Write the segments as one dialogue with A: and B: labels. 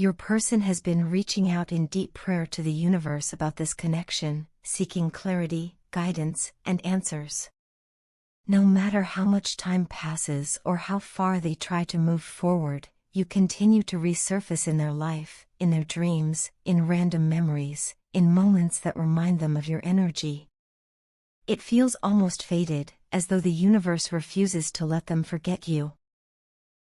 A: Your person has been reaching out in deep prayer to the universe about this connection, seeking clarity, guidance, and answers. No matter how much time passes or how far they try to move forward, you continue to resurface in their life, in their dreams, in random memories, in moments that remind them of your energy. It feels almost fated, as though the universe refuses to let them forget you.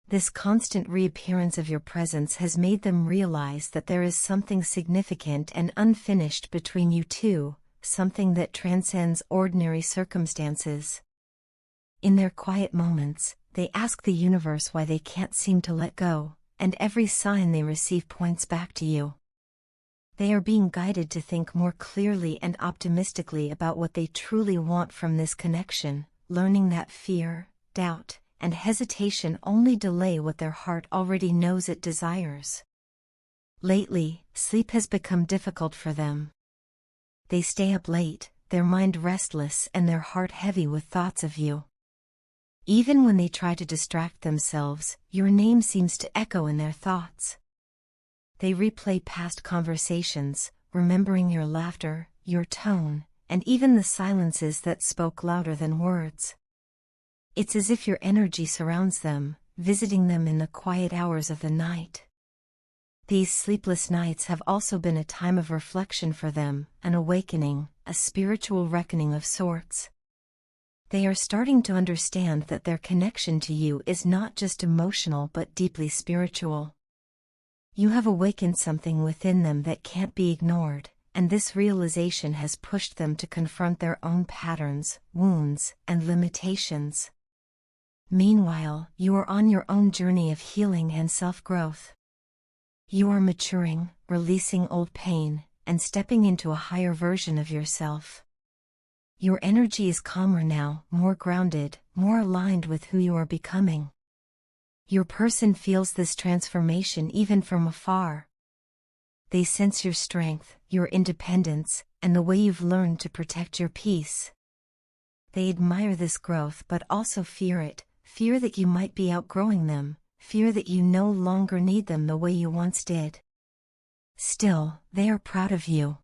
A: This constant reappearance of your presence has made them realize that there is something significant and unfinished between you two, something that transcends ordinary circumstances. In their quiet moments, they ask the universe why they can't seem to let go, and every sign they receive points back to you. They are being guided to think more clearly and optimistically about what they truly want from this connection, learning that fear, doubt, and hesitation only delay what their heart already knows it desires. Lately, sleep has become difficult for them. They stay up late, their mind restless and their heart heavy with thoughts of you. Even when they try to distract themselves, your name seems to echo in their thoughts. They replay past conversations, remembering your laughter, your tone, and even the silences that spoke louder than words. It's as if your energy surrounds them, visiting them in the quiet hours of the night. These sleepless nights have also been a time of reflection for them, an awakening, a spiritual reckoning of sorts. They are starting to understand that their connection to you is not just emotional but deeply spiritual. You have awakened something within them that can't be ignored, and this realization has pushed them to confront their own patterns, wounds, and limitations. Meanwhile, you are on your own journey of healing and self-growth. You are maturing, releasing old pain, and stepping into a higher version of yourself. Your energy is calmer now, more grounded, more aligned with who you are becoming. Your person feels this transformation even from afar. They sense your strength, your independence, and the way you've learned to protect your peace. They admire this growth but also fear it, fear that you might be outgrowing them, fear that you no longer need them the way you once did. Still, they are proud of you.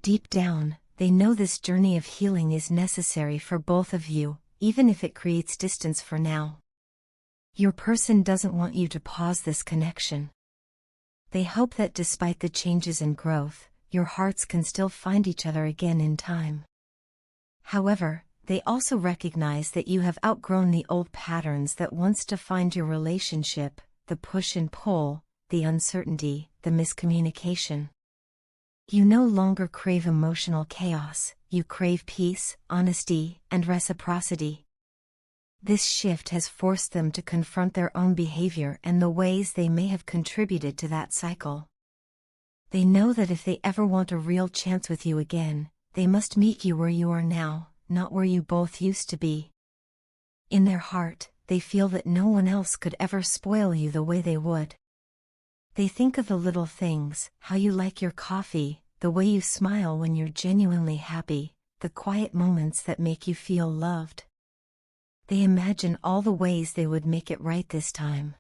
A: Deep down, they know this journey of healing is necessary for both of you, even if it creates distance for now. Your person doesn't want you to pause this connection. They hope that despite the changes and growth, your hearts can still find each other again in time. However, they also recognize that you have outgrown the old patterns that once defined your relationship, the push and pull, the uncertainty, the miscommunication. You no longer crave emotional chaos, you crave peace, honesty, and reciprocity. This shift has forced them to confront their own behavior and the ways they may have contributed to that cycle. They know that if they ever want a real chance with you again, they must meet you where you are now, not where you both used to be. In their heart, they feel that no one else could ever spoil you the way they would. They think of the little things, how you like your coffee, the way you smile when you're genuinely happy, the quiet moments that make you feel loved. They imagine all the ways they would make it right this time.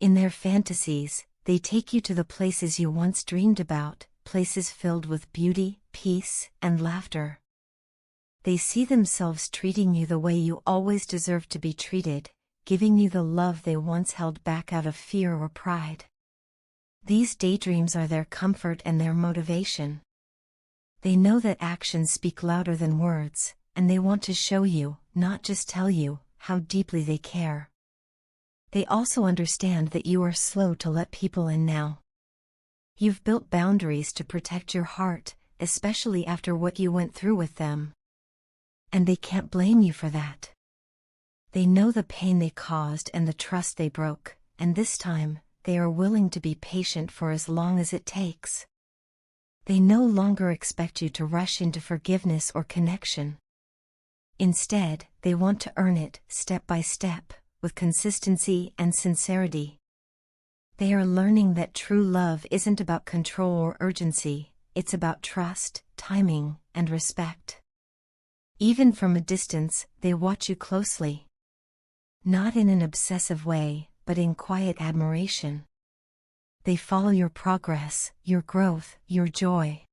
A: In their fantasies, they take you to the places you once dreamed about, places filled with beauty, peace, and laughter. They see themselves treating you the way you always deserved to be treated, giving you the love they once held back out of fear or pride. These daydreams are their comfort and their motivation. They know that actions speak louder than words, and they want to show you, not just tell you, how deeply they care. They also understand that you are slow to let people in now. You've built boundaries to protect your heart, especially after what you went through with them. And they can't blame you for that. They know the pain they caused and the trust they broke, and this time, they are willing to be patient for as long as it takes. They no longer expect you to rush into forgiveness or connection. Instead, they want to earn it, step by step, with consistency and sincerity. They are learning that true love isn't about control or urgency, it's about trust, timing, and respect. Even from a distance, they watch you closely. Not in an obsessive way, but in quiet admiration. They follow your progress, your growth, your joy.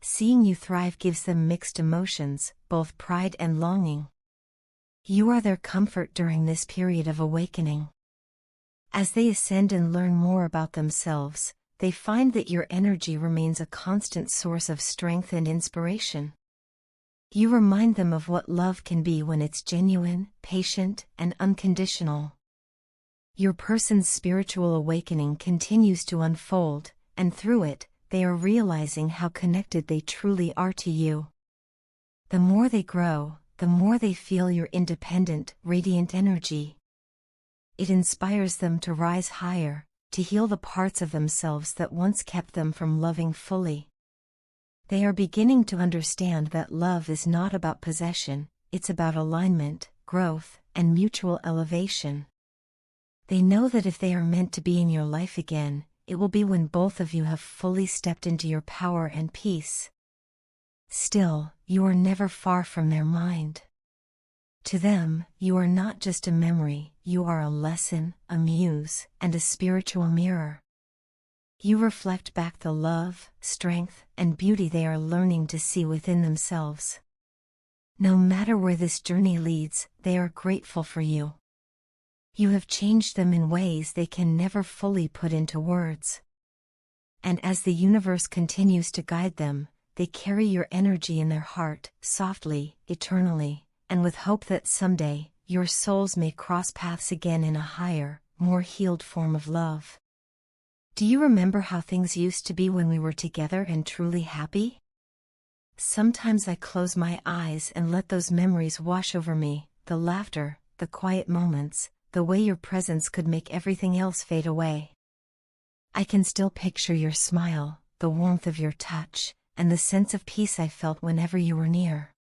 A: Seeing you thrive gives them mixed emotions, both pride and longing. You are their comfort during this period of awakening. As they ascend and learn more about themselves, they find that your energy remains a constant source of strength and inspiration. You remind them of what love can be when it's genuine, patient, and unconditional. Your person's spiritual awakening continues to unfold, and through it, they are realizing how connected they truly are to you. The more they grow, the more they feel your independent, radiant energy. It inspires them to rise higher, to heal the parts of themselves that once kept them from loving fully. They are beginning to understand that love is not about possession, it's about alignment, growth, and mutual elevation. They know that if they are meant to be in your life again, it will be when both of you have fully stepped into your power and peace. Still, you are never far from their mind. To them, you are not just a memory, you are a lesson, a muse, and a spiritual mirror. You reflect back the love, strength, and beauty they are learning to see within themselves. No matter where this journey leads, they are grateful for you. You have changed them in ways they can never fully put into words. And as the universe continues to guide them, they carry your energy in their heart, softly, eternally, and with hope that someday, your souls may cross paths again in a higher, more healed form of love. Do you remember how things used to be when we were together and truly happy? Sometimes I close my eyes and let those memories wash over me, the laughter, the quiet moments, the way your presence could make everything else fade away. I can still picture your smile, the warmth of your touch, and the sense of peace I felt whenever you were near.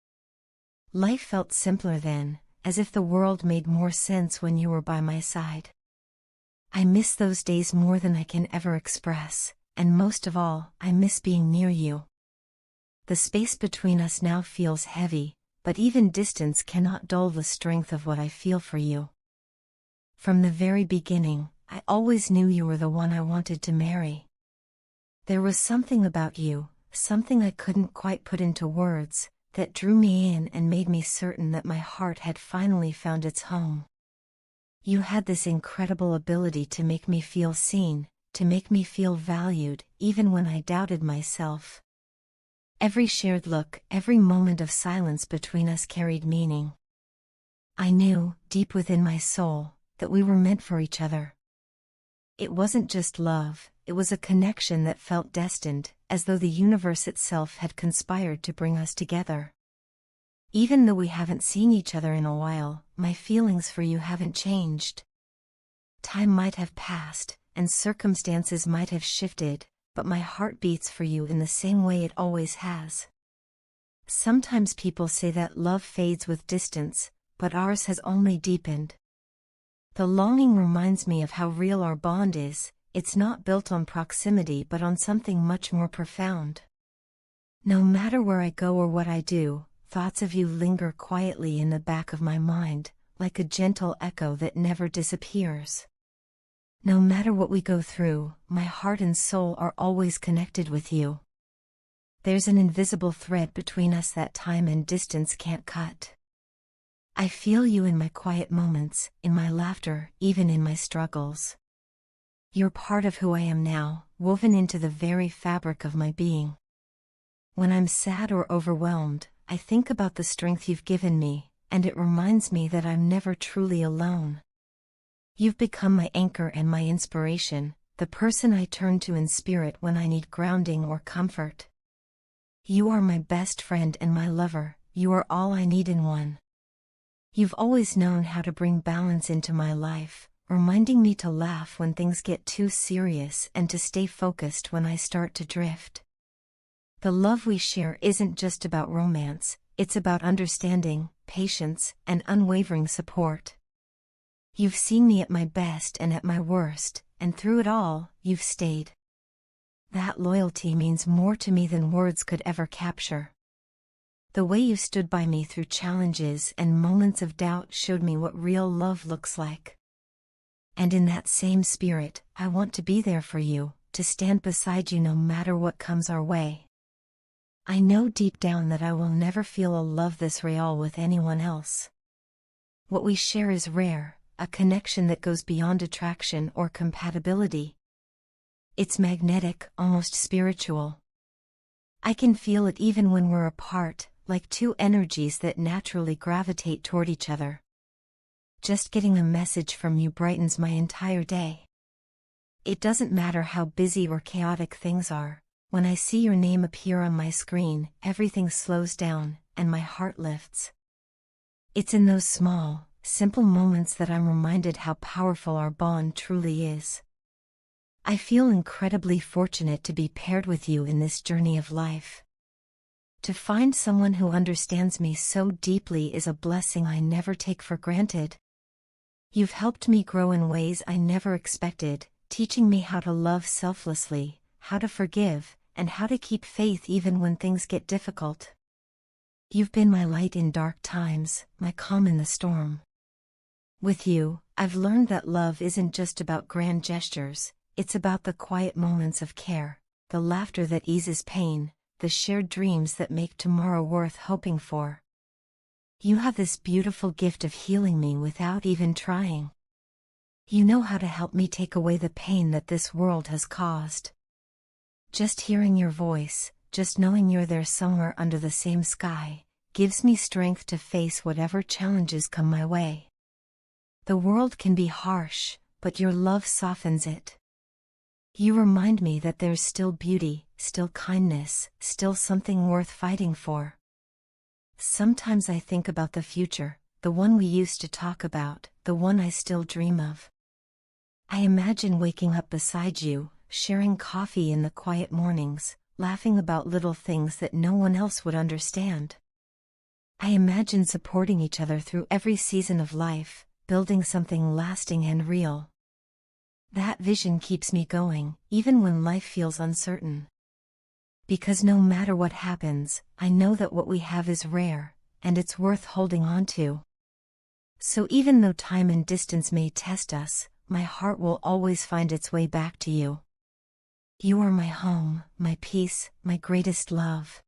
A: Life felt simpler then, as if the world made more sense when you were by my side. I miss those days more than I can ever express, and most of all, I miss being near you. The space between us now feels heavy, but even distance cannot dull the strength of what I feel for you. From the very beginning, I always knew you were the one I wanted to marry. There was something about you, something I couldn't quite put into words, that drew me in and made me certain that my heart had finally found its home. You had this incredible ability to make me feel seen, to make me feel valued, even when I doubted myself. Every shared look, every moment of silence between us carried meaning. I knew, deep within my soul, that we were meant for each other. It wasn't just love, it was a connection that felt destined, as though the universe itself had conspired to bring us together. Even though we haven't seen each other in a while, my feelings for you haven't changed. Time might have passed, and circumstances might have shifted, but my heart beats for you in the same way it always has. Sometimes people say that love fades with distance, but ours has only deepened. The longing reminds me of how real our bond is. It's not built on proximity but on something much more profound. No matter where I go or what I do, thoughts of you linger quietly in the back of my mind, like a gentle echo that never disappears. No matter what we go through, my heart and soul are always connected with you. There's an invisible thread between us that time and distance can't cut. I feel you in my quiet moments, in my laughter, even in my struggles. You're part of who I am now, woven into the very fabric of my being. When I'm sad or overwhelmed, I think about the strength you've given me, and it reminds me that I'm never truly alone. You've become my anchor and my inspiration, the person I turn to in spirit when I need grounding or comfort. You are my best friend and my lover, you are all I need in one. You've always known how to bring balance into my life, reminding me to laugh when things get too serious and to stay focused when I start to drift. The love we share isn't just about romance, it's about understanding, patience, and unwavering support. You've seen me at my best and at my worst, and through it all, you've stayed. That loyalty means more to me than words could ever capture. The way you stood by me through challenges and moments of doubt showed me what real love looks like. And in that same spirit, I want to be there for you, to stand beside you no matter what comes our way. I know deep down that I will never feel a love this real with anyone else. What we share is rare, a connection that goes beyond attraction or compatibility. It's magnetic, almost spiritual. I can feel it even when we're apart, like two energies that naturally gravitate toward each other. Just getting a message from you brightens my entire day. It doesn't matter how busy or chaotic things are, when I see your name appear on my screen, everything slows down, and my heart lifts. It's in those small, simple moments that I'm reminded how powerful our bond truly is. I feel incredibly fortunate to be paired with you in this journey of life. To find someone who understands me so deeply is a blessing I never take for granted. You've helped me grow in ways I never expected, teaching me how to love selflessly, how to forgive, and how to keep faith even when things get difficult. You've been my light in dark times, my calm in the storm. With you, I've learned that love isn't just about grand gestures, it's about the quiet moments of care, the laughter that eases pain, the shared dreams that make tomorrow worth hoping for. You have this beautiful gift of healing me without even trying. You know how to help me take away the pain that this world has caused. Just hearing your voice, just knowing you're there somewhere under the same sky, gives me strength to face whatever challenges come my way. The world can be harsh, but your love softens it. You remind me that there's still beauty, still kindness, still something worth fighting for. Sometimes I think about the future, the one we used to talk about, the one I still dream of. I imagine waking up beside you, sharing coffee in the quiet mornings, laughing about little things that no one else would understand. I imagine supporting each other through every season of life, building something lasting and real. That vision keeps me going, even when life feels uncertain. Because no matter what happens, I know that what we have is rare, and it's worth holding on to. So even though time and distance may test us, my heart will always find its way back to you. You are my home, my peace, my greatest love.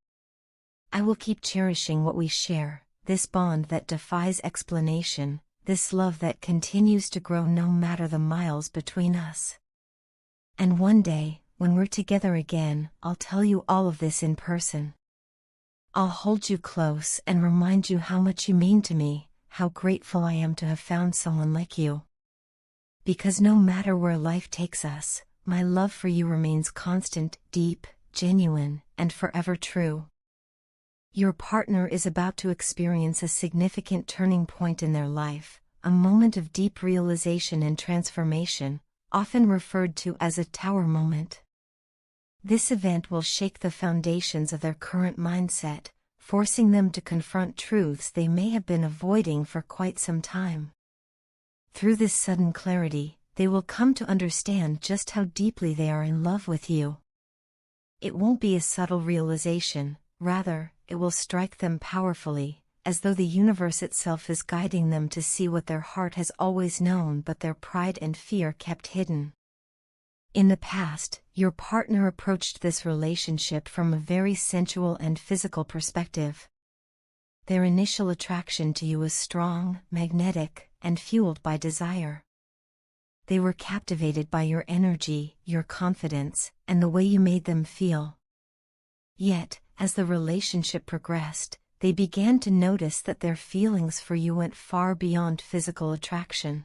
A: I will keep cherishing what we share, this bond that defies explanation, this love that continues to grow no matter the miles between us. And one day, when we're together again, I'll tell you all of this in person. I'll hold you close and remind you how much you mean to me, how grateful I am to have found someone like you. Because no matter where life takes us, my love for you remains constant, deep, genuine, and forever true. Your partner is about to experience a significant turning point in their life, a moment of deep realization and transformation, often referred to as a tower moment. This event will shake the foundations of their current mindset, forcing them to confront truths they may have been avoiding for quite some time. Through this sudden clarity, they will come to understand just how deeply they are in love with you. It won't be a subtle realization, rather, it will strike them powerfully, as though the universe itself is guiding them to see what their heart has always known but their pride and fear kept hidden. In the past, your partner approached this relationship from a very sensual and physical perspective. Their initial attraction to you was strong, magnetic, and fueled by desire. They were captivated by your energy, your confidence, and the way you made them feel. Yet, as the relationship progressed, they began to notice that their feelings for you went far beyond physical attraction.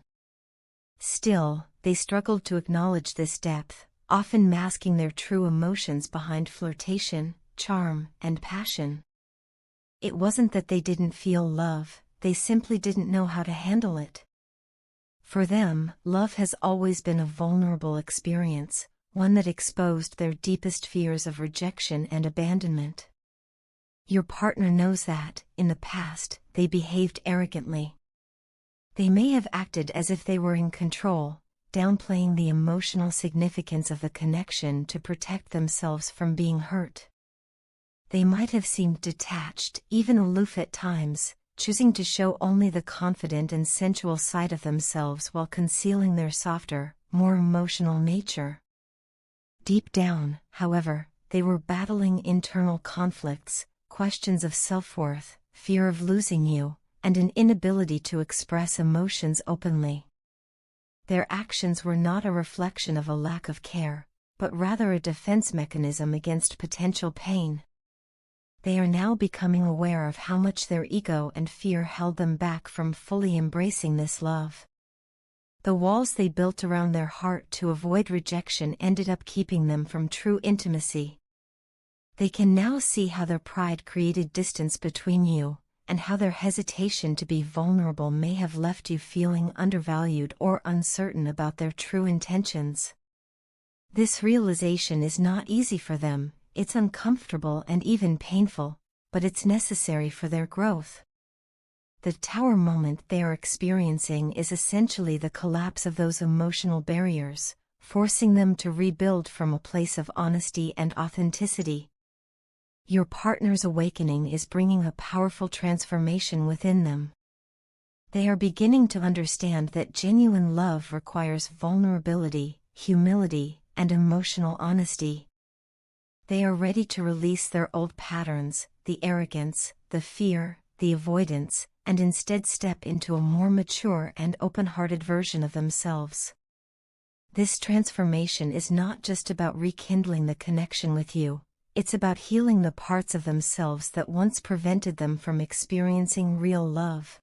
A: Still, they struggled to acknowledge this depth, often masking their true emotions behind flirtation, charm, and passion. It wasn't that they didn't feel love, they simply didn't know how to handle it. For them, love has always been a vulnerable experience, one that exposed their deepest fears of rejection and abandonment. Your partner knows that, in the past, they behaved arrogantly. They may have acted as if they were in control, downplaying the emotional significance of the connection to protect themselves from being hurt. They might have seemed detached, even aloof at times, choosing to show only the confident and sensual side of themselves while concealing their softer, more emotional nature. Deep down, however, they were battling internal conflicts, questions of self-worth, fear of losing you, and an inability to express emotions openly. Their actions were not a reflection of a lack of care, but rather a defense mechanism against potential pain. They are now becoming aware of how much their ego and fear held them back from fully embracing this love. The walls they built around their heart to avoid rejection ended up keeping them from true intimacy. They can now see how their pride created distance between you, and how their hesitation to be vulnerable may have left you feeling undervalued or uncertain about their true intentions. This realization is not easy for them, it's uncomfortable and even painful, but it's necessary for their growth. The tower moment they are experiencing is essentially the collapse of those emotional barriers, forcing them to rebuild from a place of honesty and authenticity. Your partner's awakening is bringing a powerful transformation within them. They are beginning to understand that genuine love requires vulnerability, humility, and emotional honesty. They are ready to release their old patterns, the arrogance, the fear, the avoidance, and instead step into a more mature and open-hearted version of themselves. This transformation is not just about rekindling the connection with you, it's about healing the parts of themselves that once prevented them from experiencing real love.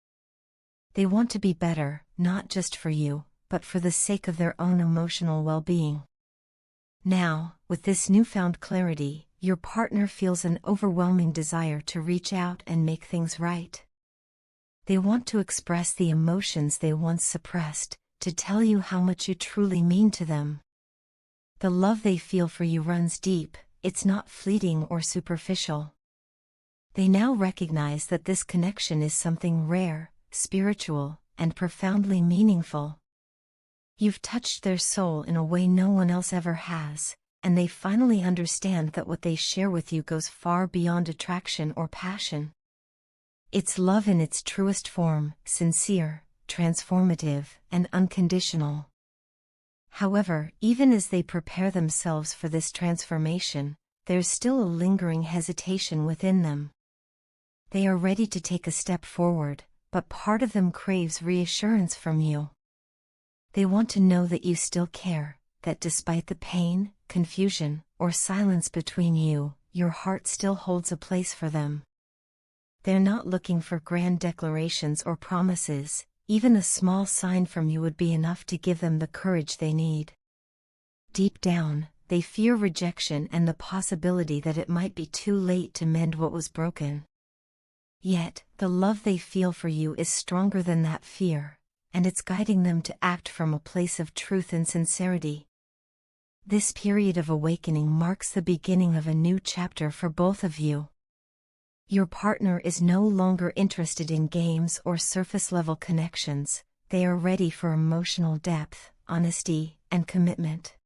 A: They want to be better, not just for you, but for the sake of their own emotional well-being. Now, with this newfound clarity, your partner feels an overwhelming desire to reach out and make things right. They want to express the emotions they once suppressed, to tell you how much you truly mean to them. The love they feel for you runs deep, it's not fleeting or superficial. They now recognize that this connection is something rare, spiritual, and profoundly meaningful. You've touched their soul in a way no one else ever has, and they finally understand that what they share with you goes far beyond attraction or passion. It's love in its truest form, sincere, transformative, and unconditional. However, even as they prepare themselves for this transformation, there's still a lingering hesitation within them. They are ready to take a step forward, but part of them craves reassurance from you. They want to know that you still care, that despite the pain, confusion, or silence between you, your heart still holds a place for them. They're not looking for grand declarations or promises. Even a small sign from you would be enough to give them the courage they need. Deep down, they fear rejection and the possibility that it might be too late to mend what was broken. Yet, the love they feel for you is stronger than that fear, and it's guiding them to act from a place of truth and sincerity. This period of awakening marks the beginning of a new chapter for both of you. Your partner is no longer interested in games or surface-level connections, they are ready for emotional depth, honesty, and commitment.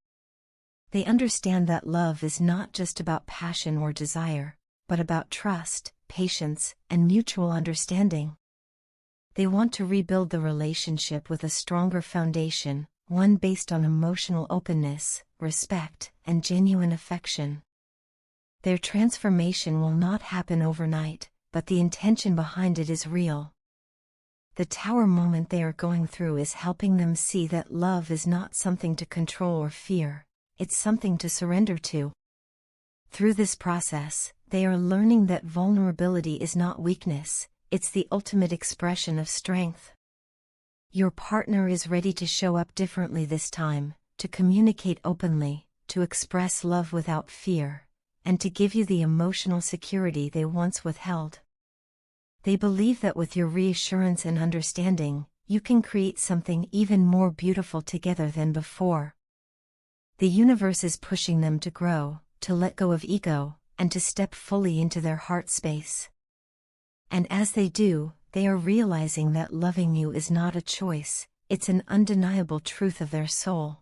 A: They understand that love is not just about passion or desire, but about trust, patience, and mutual understanding. They want to rebuild the relationship with a stronger foundation, one based on emotional openness, respect, and genuine affection. Their transformation will not happen overnight, but the intention behind it is real. The tower moment they are going through is helping them see that love is not something to control or fear, it's something to surrender to. Through this process, they are learning that vulnerability is not weakness, it's the ultimate expression of strength. Your partner is ready to show up differently this time, to communicate openly, to express love without fear, and to give you the emotional security they once withheld. They believe that with your reassurance and understanding, you can create something even more beautiful together than before. The universe is pushing them to grow, to let go of ego, and to step fully into their heart space. And as they do, they are realizing that loving you is not a choice, it's an undeniable truth of their soul.